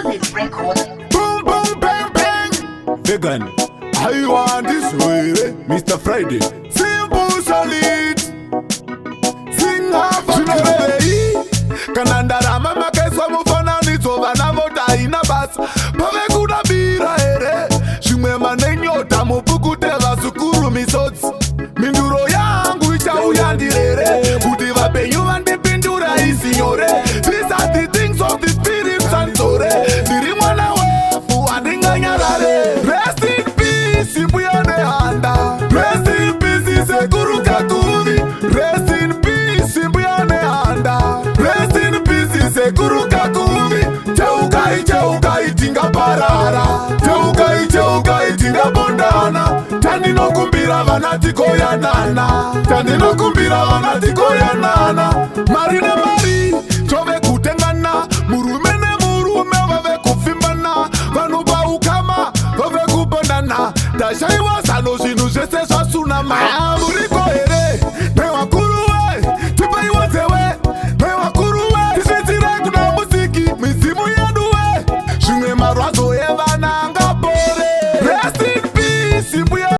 Boom, boom, bang, bang. Vegan, I want this way, Mr. Friday. Simple, solid. Sing half a day. Kanandara mama keswa mufana nitova na vota ina bas. Pave kuna bira ere. Chimwe manenyota mupuku teva sukuru misots. Minduro yangu icha uyandirere. Kutiva penyu vande pindura isinyore. These are the things of the spirit santore. Siri mwana wefu andinga nyarare. Rest in peace, Ambuya neHanda. Rest in peace, naSekuru kaguvu. Rest in peace, Ambuya neHanda. Rest in peace, naSekuru kaguvu. Cheukai tinga parara. Cheukai tinga bondana. Tandino kumbira vanatiko ya nana. Tandino kumbira vanatiko ya nana. Marina mari, chove kutengana. Murume vave kufimbana. Vanuba ukama, vave kubondana. Dashaiwa sano shinu jese swasunama. Muriko ere, neHakuru we. Tipai watewe, neHakuru we. Tishetire kuna musiki, misimu yaduwe. Shunge marwazo